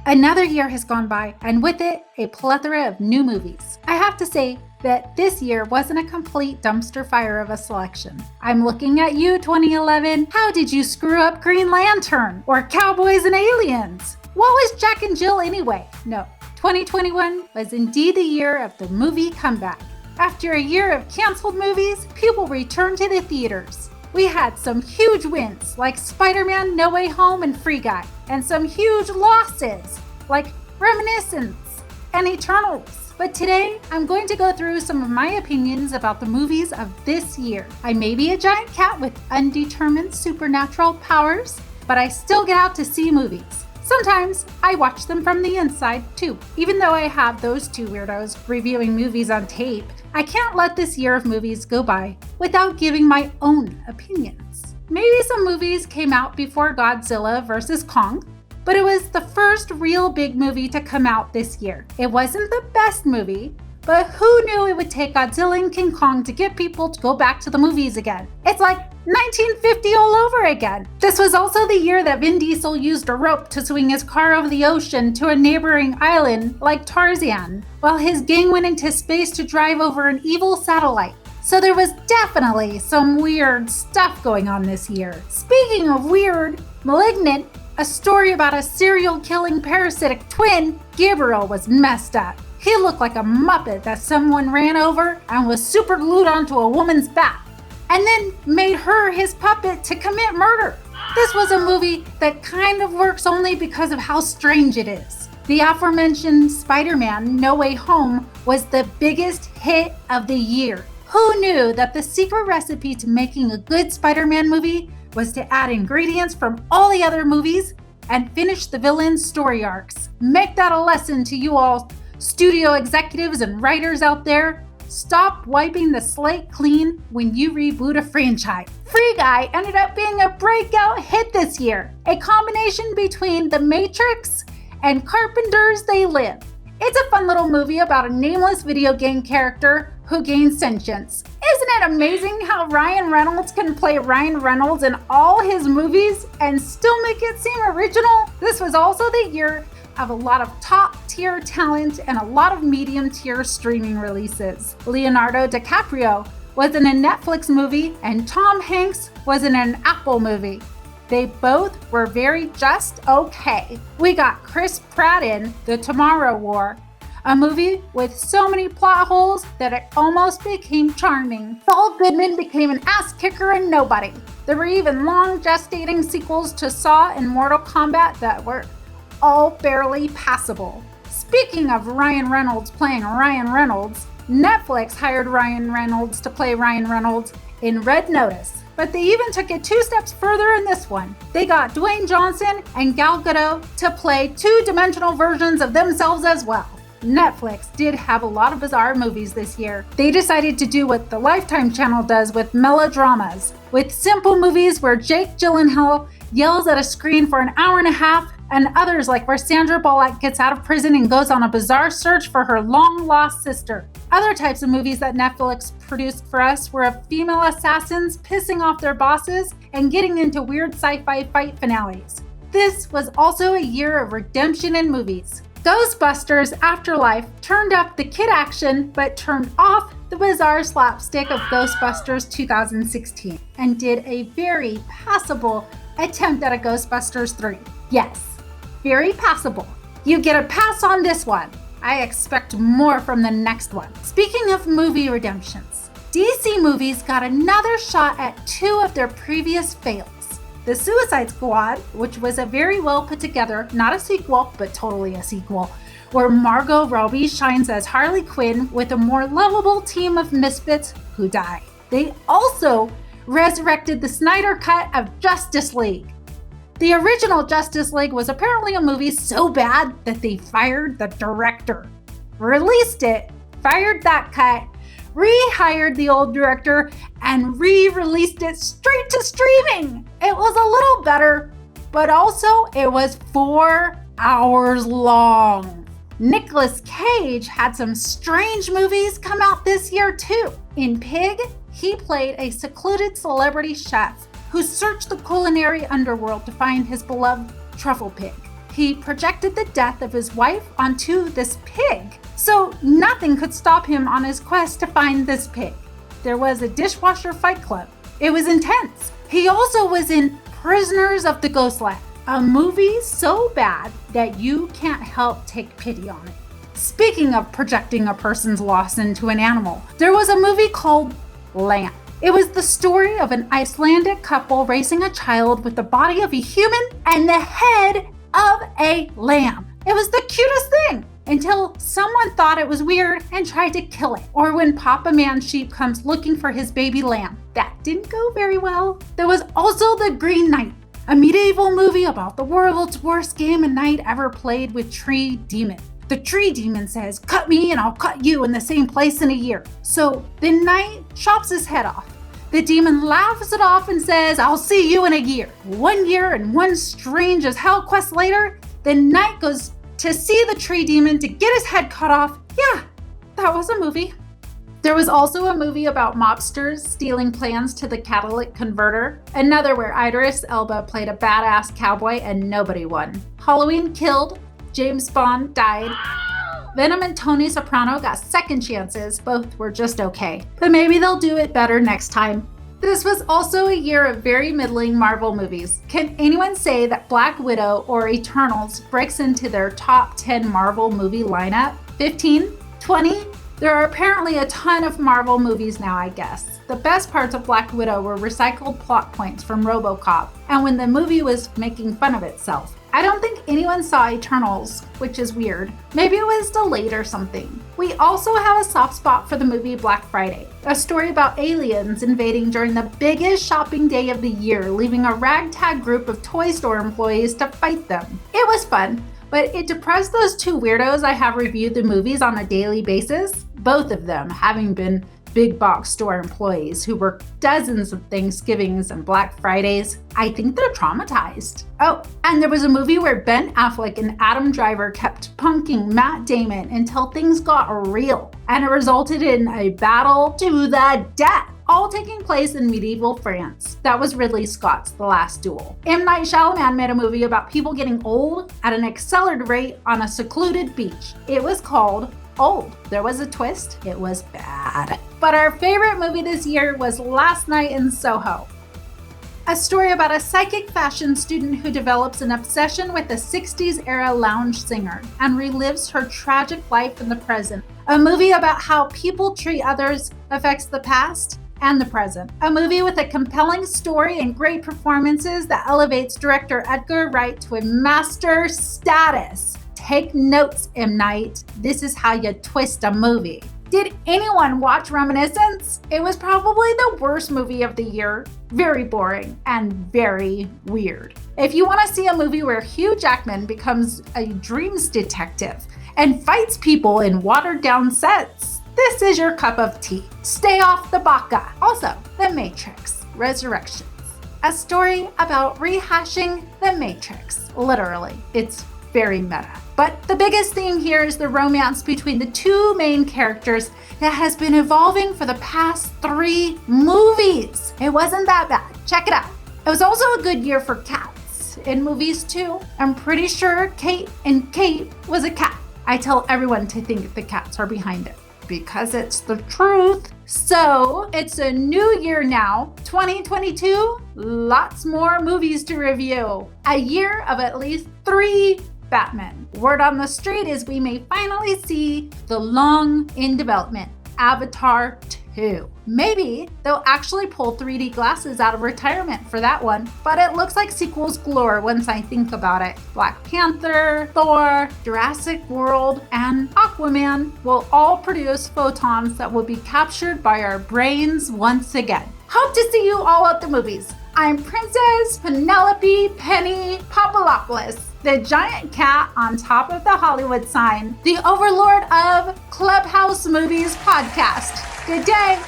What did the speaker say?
Another year has gone by, and with it, a plethora of new movies. I have to say that this year wasn't a complete dumpster fire of a selection. I'm looking at you, 2011. How did you screw up Green Lantern? Or Cowboys and Aliens? What was Jack and Jill anyway? No, 2021 was indeed the year of the movie comeback. After a year of canceled movies, people returned to the theaters. We had some huge wins like Spiderman No Way Home and Free Guy, and some huge losses like Reminiscence and Eternals. But today, I'm going to go through some of my opinions about the movies of this year. I may be a giant cat with undetermined supernatural powers, but I still get out to see movies. Sometimes I watch them from the inside too. Even though I have those two weirdos reviewing movies on tape, I can't let this year of movies go by without giving my own opinions. Maybe some movies came out before Godzilla vs Kong, but it was the first real big movie to come out this year. It wasn't the best movie, but who knew it would take Godzilla and King Kong to get people to go back to the movies again? It's like 1950 all over again. This was also the year that Vin Diesel used a rope to swing his car over the ocean to a neighboring island like Tarzan, while his gang went into space to drive over an evil satellite. So there was definitely some weird stuff going on this year. Speaking of weird, Malignant, a story about a serial killing parasitic twin, Gabriel was messed up. He looked like a Muppet that someone ran over and was super glued onto a woman's back, and then made her his puppet to commit murder. This was a movie that kind of works only because of how strange it is. The aforementioned Spider-Man No Way Home was the biggest hit of the year. Who knew that the secret recipe to making a good Spider-Man movie was to add ingredients from all the other movies and finish the villain's story arcs? Make that a lesson to you all studio executives and writers out there. Stop wiping the slate clean when you reboot a franchise. Free Guy ended up being a breakout hit this year, a combination between The Matrix and Carpenter's They Live. It's a fun little movie about a nameless video game character who gains sentience. Isn't it amazing how Ryan Reynolds can play Ryan Reynolds in all his movies and still make it seem original? This was also the year of a lot of top-tier talent and a lot of medium-tier streaming releases. Leonardo DiCaprio was in a Netflix movie and Tom Hanks was in an Apple movie. They both were very just okay. We got Chris Pratt in The Tomorrow War, a movie with so many plot holes that it almost became charming. Saul Goodman became an ass kicker and nobody. There were even long gestating sequels to Saw and Mortal Kombat that were all barely passable. Speaking of Ryan Reynolds playing Ryan Reynolds, Netflix hired Ryan Reynolds to play Ryan Reynolds in Red Notice. But they even took it 2 steps further in this one. They got Dwayne Johnson and Gal Gadot to play 2-dimensional versions of themselves as well. Netflix did have a lot of bizarre movies this year. They decided to do what the Lifetime channel does with melodramas, with simple movies where Jake Gyllenhaal yells at a screen for an hour and a half, and others like where Sandra Bullock gets out of prison and goes on a bizarre search for her long-lost sister. Other types of movies that Netflix produced for us were of female assassins pissing off their bosses and getting into weird sci-fi fight finales. This was also a year of redemption in movies. Ghostbusters Afterlife turned up the kid action but turned off the bizarre slapstick of Ghostbusters 2016 and did a very passable attempt at a Ghostbusters 3. Yes, very passable. You get a pass on this one. I expect more from the next one. Speaking of movie redemptions, DC movies got another shot at 2 of their previous fails. The Suicide Squad, which was a very well put together, not a sequel, but totally a sequel, where Margot Robbie shines as Harley Quinn with a more lovable team of misfits who die. They also resurrected the Snyder Cut of Justice League. The original Justice League was apparently a movie so bad that they fired the director, released it, fired that cut, rehired the old director, and re-released it straight to streaming. It was a little better, but also it was 4 hours long. Nicolas Cage had some strange movies come out this year too. In Pig, he played a secluded celebrity chef who searched the culinary underworld to find his beloved truffle pig. He projected the death of his wife onto this pig, so nothing could stop him on his quest to find this pig. There was a dishwasher fight club. It was intense. He also was in Prisoners of the Ghostland, a movie so bad that you can't help take pity on it. Speaking of projecting a person's loss into an animal, there was a movie called Lamb. It was the story of an Icelandic couple raising a child with the body of a human and the head of a lamb. It was the cutest thing until someone thought it was weird and tried to kill it. Or when Papa Man Sheep comes looking for his baby lamb. That didn't go very well. There was also The Green Knight, a medieval movie about the world's worst game a knight ever played with Tree Demon. The Tree Demon says, "Cut me and I'll cut you in the same place in a year." So the knight chops his head off. The demon laughs it off and says, "I'll see you in a year." 1 year and one strange as hell quest later, the knight goes to see the Tree Demon to get his head cut off. Yeah, that was a movie. There was also a movie about mobsters stealing plans to the catalytic converter. Another where Idris Elba played a badass cowboy and nobody won. Halloween killed. James Bond died. Venom and Tony Soprano got second chances. Both were just okay. But maybe they'll do it better next time. This was also a year of very middling Marvel movies. Can anyone say that Black Widow or Eternals breaks into their top 10 Marvel movie lineup? 15? 20? There are apparently a ton of Marvel movies now, I guess. The best parts of Black Widow were recycled plot points from RoboCop, and when the movie was making fun of itself. I don't think anyone saw Eternals, which is weird. Maybe it was delayed or something. We also have a soft spot for the movie Black Friday, a story about aliens invading during the biggest shopping day of the year, leaving a ragtag group of toy store employees to fight them. It was fun, but it depressed those two weirdos I have reviewed the movies on a daily basis, both of them having been big box store employees who work dozens of Thanksgivings and Black Fridays. I think they're traumatized. Oh, and there was a movie where Ben Affleck and Adam Driver kept punking Matt Damon until things got real, and it resulted in a battle to the death, all taking place in medieval France. That was Ridley Scott's The Last Duel. M. Night Shyamalan made a movie about people getting old at an accelerated rate on a secluded beach. It was called Old. There was a twist. It was bad. But our favorite movie this year was Last Night in Soho. A story about a psychic fashion student who develops an obsession with a 60s era lounge singer and relives her tragic life in the present. A movie about how people treat others affects the past and the present. A movie with a compelling story and great performances that elevates director Edgar Wright to a master status. Take notes, M. Night. This is how you twist a movie. Did anyone watch Reminiscence? It was probably the worst movie of the year. Very boring and very weird. If you want to see a movie where Hugh Jackman becomes a dreams detective and fights people in watered down sets, this is your cup of tea. Stay off the baka. Also, The Matrix Resurrections. A story about rehashing The Matrix. Literally, it's very meta. But the biggest theme here is the romance between the two main characters that has been evolving for the past 3 movies. It wasn't that bad. Check it out. It was also a good year for cats in movies too. I'm pretty sure Kate was a cat. I tell everyone to think the cats are behind it because it's the truth. So it's a new year now, 2022, lots more movies to review. A year of at least 3 Batman. Word on the street is we may finally see the long in development Avatar 2. Maybe they'll actually pull 3D glasses out of retirement for that one, but it looks like sequels galore once I think about it. Black Panther, Thor, Jurassic World, and Aquaman will all produce photons that will be captured by our brains once again. Hope to see you all at the movies. I'm Princess Penelope Penny Papadopoulos, the giant cat on top of the Hollywood sign, the overlord of Clubhouse Movies podcast. Good day.